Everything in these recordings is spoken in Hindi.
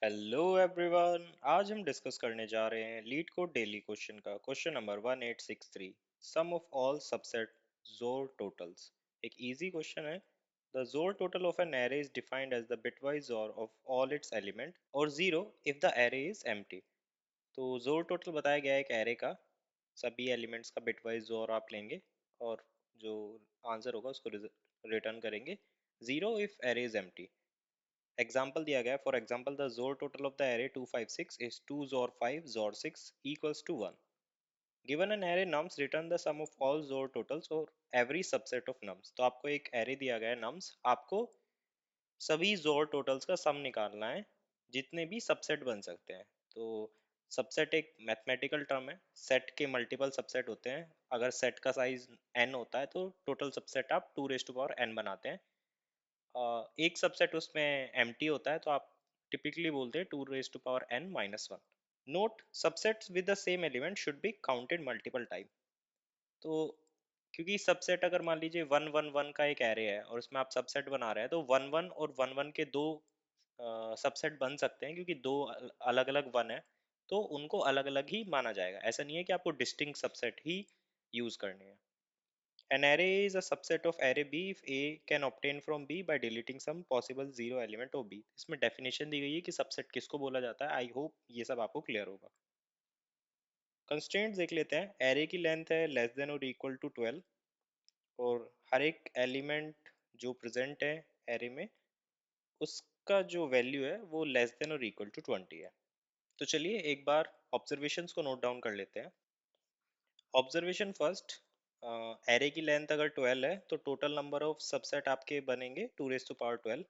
Hello everyone. आज हम डिस्कस करने जा रहे हैं लीड कोड डेली क्वेश्चन का question number 1863। Sum of all subset XOR totals. एक इजी क्वेश्चन है। The XOR total of an array is defined as the bitwise XOR of all its element or zero if the array is empty. तो जोर टोटल बताया गया है एक एरे का। सभी एलिमेंट्स का बिटवाइज जोर आप लेंगे और जो आंसर होगा उसको रिटर्न करेंगे zero if array is empty. Example दिया गया है। For example the XOR total of the array 256 is 2 XOR 5 XOR 6 equals to 1। Given an array nums return the sum of all XOR totals or every subset of nums. तो आपको एक एरे दिया गया है नम्स, आपको सभी जोर टोटल्स का सम निकालना है जितने भी सबसेट बन सकते हैं। तो सबसेट एक मैथमेटिकल टर्म है। सेट के मल्टीपल सबसेट होते हैं। अगर सेट का साइज n होता है तो टोटल सबसेट आप 2 रेज टू पावर n बनाते हैं। एक सबसेट उसमें एम्प्टी होता है तो आप टिपिकली बोलते हैं 2 raise to power n minus one. Note subsets with the same element should be counted multiple time. तो क्योंकि सबसेट अगर मान लीजिए 1 1 1 का एक एरे है और उसमें आप सबसेट बना रहे हैं तो 1 1 और 1 1 के दो सबसेट बन सकते हैं क्योंकि दो अलग अलग वन है। तो उनको अलग अलग ही माना जाएगा। ऐसा नहीं है कि आपको डिस्टिंक्ट सबसेट ही यूज करने हैं। An array is a subset of array B if A can obtain from B by deleting some possible zero element of B। इसमें डेफिनेशन दी गई है कि सबसेट किसको बोला जाता है। आई होप ये सब आपको क्लियर होगा। कंस्ट्रेंट्स देख लेते हैं। एरे की लेंथ है लेस देन और इक्वल टू 12 और हर एक एलिमेंट जो प्रेजेंट है एरे में उसका जो वैल्यू है वो लेस देन और इक्वल टू 20 है। तो चलिए एक बार ऑब्जर्वेशंस को नोट डाउन कर लेते हैं। Observation first. एरे की लेंथ अगर 12 है तो टोटल नंबर ऑफ सबसेट आपके बनेंगे 2 रेज टू पावर 12।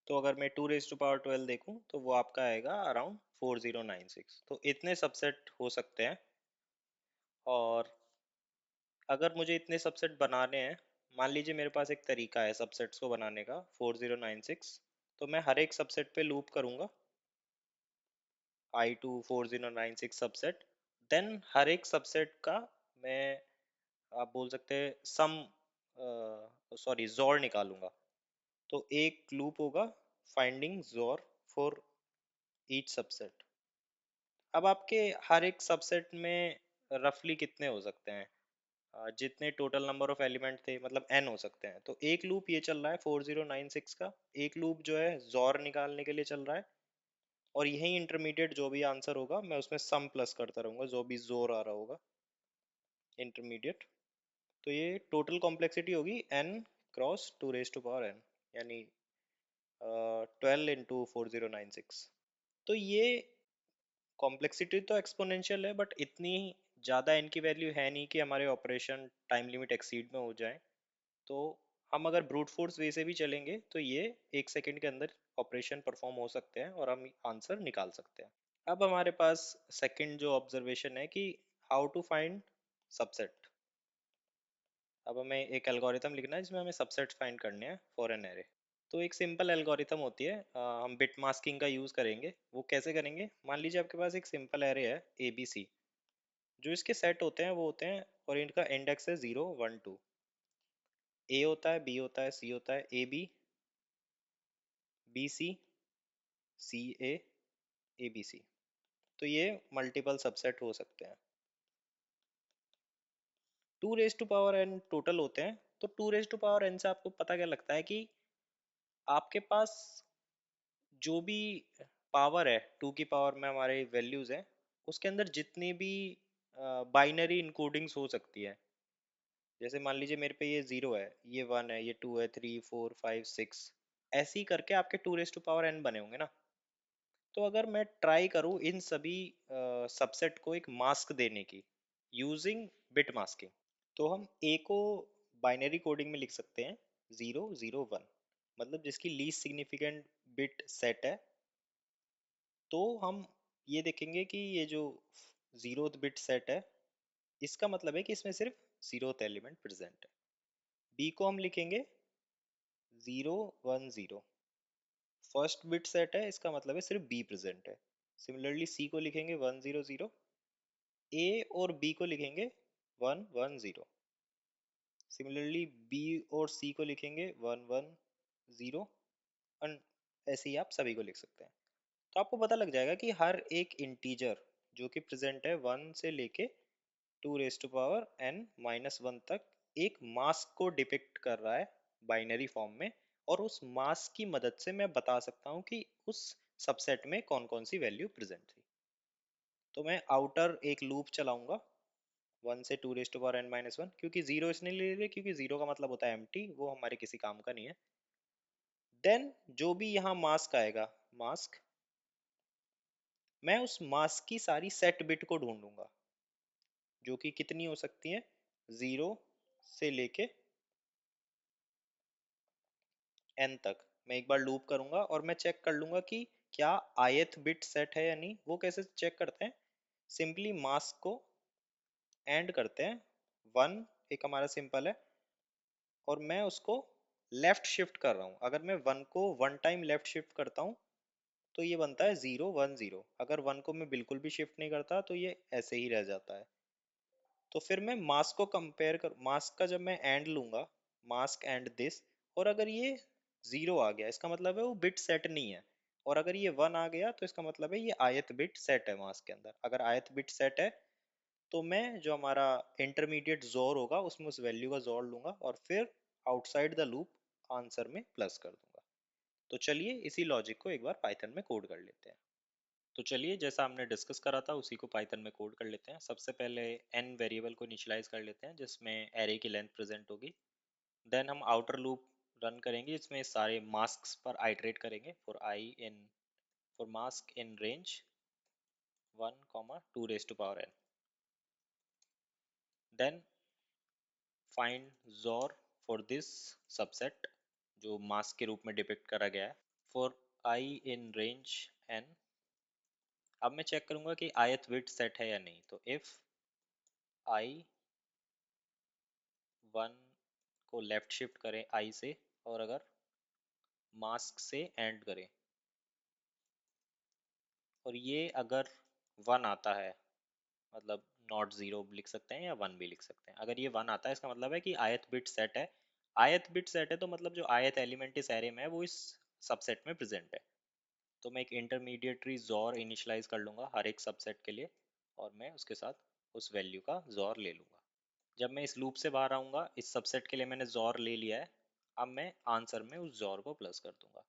तो अगर मैं 2 रेज टू पावर 12 देखूं तो वो आपका आएगा अराउंड 4096। तो इतने सबसेट हो सकते हैं। और अगर मुझे इतने सबसेट बनाने हैं, मान लीजिए मेरे पास एक तरीका है सबसेट्स को बनाने का 4096। तो मैं हर एक सबसेट पे लूप करूंगा I2 4096 सबसेट। देन हर एक सबसेट का मैं, आप बोल सकते हैं सम, सॉरी जोर निकालूंगा। तो एक लूप होगा फाइंडिंग जोर फॉर ईच सबसेट। अब आपके हर एक सबसेट में रफली कितने हो सकते हैं? जितने टोटल नंबर ऑफ एलिमेंट थे मतलब n हो सकते हैं। तो एक लूप ये चल रहा है 4096 का। एक लूप जो है जोर निकालने के लिए चल रहा है और यही इंटरमीडिएट जो भी आंसर होगा मैं उसमें सम प्लस करता रहूंगा जो भी जोर आ रहा होगा इंटरमीडिएट। तो ये टोटल कॉम्प्लेक्सिटी होगी n cross 2 raise to power n, यानी 12 into 4096। तो ये कॉम्प्लेक्सिटी तो एक्सपोनेंशियल है बट इतनी ज़्यादा इनकी वैल्यू है नहीं कि हमारे ऑपरेशन टाइम लिमिट एक्सीड में हो जाए। तो हम अगर ब्रूट फोर्स वे से भी चलेंगे तो ये 1 सेकंड के अंदर ऑपरेशन परफॉर्म हो सकते हैं और हम आंसर निकाल सकते हैं। अब हमारे पास सेकंड जो ऑब्जर्वेशन है कि हाउ टू फाइंड सबसेट। अब हमें एक एल्गोरिथम लिखना है जिसमें हमें सबसेट फाइंड करने हैं फॉर एन एरे। तो एक सिंपल एल्गोरिथम होती है। हम बिट मास्किंग का यूज़ करेंगे। वो कैसे करेंगे? मान लीजिए आपके पास एक सिंपल एरे है ए बी सी। जो इसके सेट होते हैं वो होते हैं और इनका इंडेक्स है 0 1 2। ए होता है, बी होता है, सी होता है, A B, B C, C A B C. तो ये मल्टीपल सबसेट हो सकते हैं। 2 raise to power n total होते हैं। तो 2 रेज टू पावर एन से आपको पता क्या लगता है कि आपके पास जो भी पावर है 2 की पावर में हमारे वैल्यूज हैं उसके अंदर जितनी भी बाइनरी इनकोडिंग्स हो सकती है। जैसे मान लीजिए मेरे पे ये 0 है, ये 1 है, ये 2 है, 3 4 5 6, ऐसे ही करके आपके 2 रेज टू पावर एन बने होंगे ना। तो अगर मैं ट्राई करूँ इन सभी सबसेट को एक मास्क देने की यूजिंग बिट मास्किंग, तो हम ए को बाइनरी कोडिंग में लिख सकते हैं 0 0 1। मतलब जिसकी लीस्ट सिग्निफिकेंट बिट सेट है। तो हम ये देखेंगे कि ये जो जीरो बिट सेट है इसका मतलब है कि इसमें सिर्फ जीरोथ एलिमेंट प्रेजेंट है। बी को हम लिखेंगे 0 1 0। फर्स्ट बिट सेट है इसका मतलब है सिर्फ बी प्रेजेंट है। सिमिलरली सी को लिखेंगे 1 0 0। ए और बी को लिखेंगे 1 1 0। सिमिलरली बी और सी को लिखेंगे 1 1 0। एंड ऐसे ही आप सभी को लिख सकते हैं। तो आपको पता लग जाएगा कि हर एक इंटीजर जो कि प्रेजेंट है 1 से लेके 2 raised to power n-1 तक एक मास्क को डिपिक्ट कर रहा है बाइनरी फॉर्म में। और उस मास्क की मदद से मैं बता सकता हूँ कि उस सबसेट में कौन कौन सी वैल्यू प्रेजेंट थी। तो मैं आउटर एक लूप चलाऊंगा 1 से 2 raised to power n-1, क्योंकि जीरो इसने ले लिया क्योंकि जीरो का मतलब होता है एम्प्टी, वो हमारे किसी काम का नहीं है। देन जो भी यहाँ मास्क आएगा, मास्क, मैं उस मास्क की सारी सेट बिट को ढूंढूंगा जो कि कितनी हो सकती है, 0 से लेके n तक। मैं एक बार लूप करूंगा और मैं चेक कर लूंगा कि क्या ith बिट सेट है या नहीं। वो कैसे चेक करते हैं, सिंपली मास्क को एंड करते हैं 1, एक हमारा सिंपल है, और मैं उसको लेफ्ट शिफ्ट कर रहा हूँ। अगर मैं 1 को 1 टाइम लेफ्ट शिफ्ट करता हूँ तो ये बनता है 0 1 0। अगर 1 को मैं बिल्कुल भी शिफ्ट नहीं करता तो ये ऐसे ही रह जाता है। तो फिर मैं मास्क को कंपेयर कर, मास्क का जब मैं एंड लूंगा, मास्क एंड दिस, और अगर ये 0 आ गया इसका मतलब है वो बिट सेट नहीं है। और अगर ये 1 आ गया तो इसका मतलब है ये ith बिट सेट है मास्क के अंदर। अगर ith बिट सेट है तो मैं जो हमारा इंटरमीडिएट जोर होगा उसमें उस वैल्यू का जोर लूंगा और फिर आउटसाइड द लूप आंसर में प्लस कर दूंगा। तो चलिए इसी लॉजिक को एक बार पाइथन में कोड कर लेते हैं। तो चलिए जैसा हमने डिस्कस करा था उसी को पाइथन में कोड कर लेते हैं। सबसे पहले n वेरिएबल को इनिशियलाइज कर लेते हैं जिसमें एरे की लेंथ प्रेजेंट होगी। देन हम आउटर लूप रन करेंगे इसमें सारे मास्क्स पर आइटरेट करेंगे for mask in range 1, 2 raised to power n। Then find XOR for this subset जो मास्क के रूप में डिपिक्ट करा गया है for i in range n। अब मैं चेक करूंगा कि ith बिट सेट है या नहीं। तो इफ i 1 को लेफ्ट शिफ्ट करें i से, और अगर मास्क से एंड करें और ये अगर 1 आता है, मतलब नॉट जीरो लिख सकते हैं या 1 भी लिख सकते हैं। अगर ये 1 आता है इसका मतलब है कि ith बिट सेट है। ith बिट सेट है तो मतलब जो ith एलिमेंट इस एरे में है वो इस सबसेट में प्रेजेंट है। तो मैं एक इंटरमीडिएटरी जोर इनिशियलाइज कर लूंगा हर एक सबसेट के लिए, और मैं उसके साथ उस वैल्यू का जोर ले लूंगा। जब मैं इस लूप से बाहर आऊंगा, इस सबसेट के लिए मैंने जोर ले लिया है। अब मैं आंसर में उस जोर को प्लस कर दूंगा।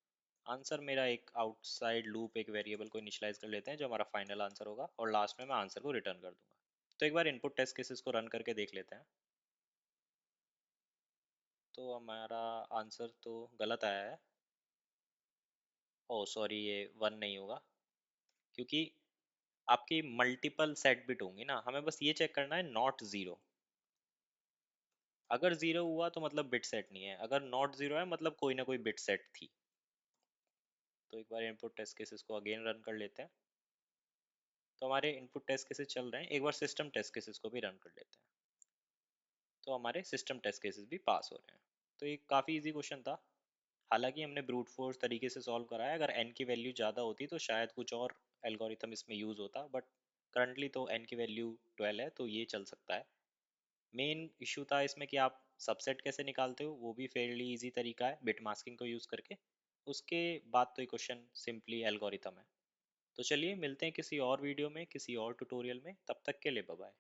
आंसर मेरा एक आउटसाइड लूप एक वेरिएबल को इनिशियलाइज कर लेते हैं जो हमारा फाइनल आंसर होगा, और लास्ट में मैं आंसर को रिटर्न कर दूंगा। तो एक बार इनपुट टेस्ट केसेस को रन करके देख लेते हैं। तो हमारा आंसर तो गलत आया है। ओह सॉरी, ये 1 नहीं होगा क्योंकि आपकी मल्टीपल सेट बिट होंगी ना। हमें बस ये चेक करना है नॉट जीरो। अगर जीरो हुआ तो मतलब बिट सेट नहीं है, अगर नॉट जीरो है मतलब कोई ना कोई बिट सेट थी। तो एक बार इनपुट टेस्ट केसेस को अगेन रन कर लेते हैं। तो हमारे इनपुट टेस्ट केसेस चल रहे हैं, एक बार सिस्टम टेस्ट केसेस को भी रन कर लेते हैं। तो हमारे सिस्टम टेस्ट केसेस भी पास हो रहे हैं। तो ये काफ़ी इजी क्वेश्चन था। हालांकि हमने ब्रूट फोर्स तरीके से सॉल्व करा है। अगर n की वैल्यू ज़्यादा होती तो शायद कुछ और एल्गोरिथम इसमें यूज़ होता, बट करंटली तो n की वैल्यू 12 है तो ये चल सकता है। मेन इशू था इसमें कि आप सबसेट कैसे निकालते हो, वो भी फेयरली इजी तरीका है बिट मास्किंग को यूज़ करके। उसके बाद तो ये क्वेश्चन सिंपली एल्गोरिथम है। तो चलिए मिलते हैं किसी और वीडियो में किसी और ट्यूटोरियल में, तब तक के लिए बाय बाय।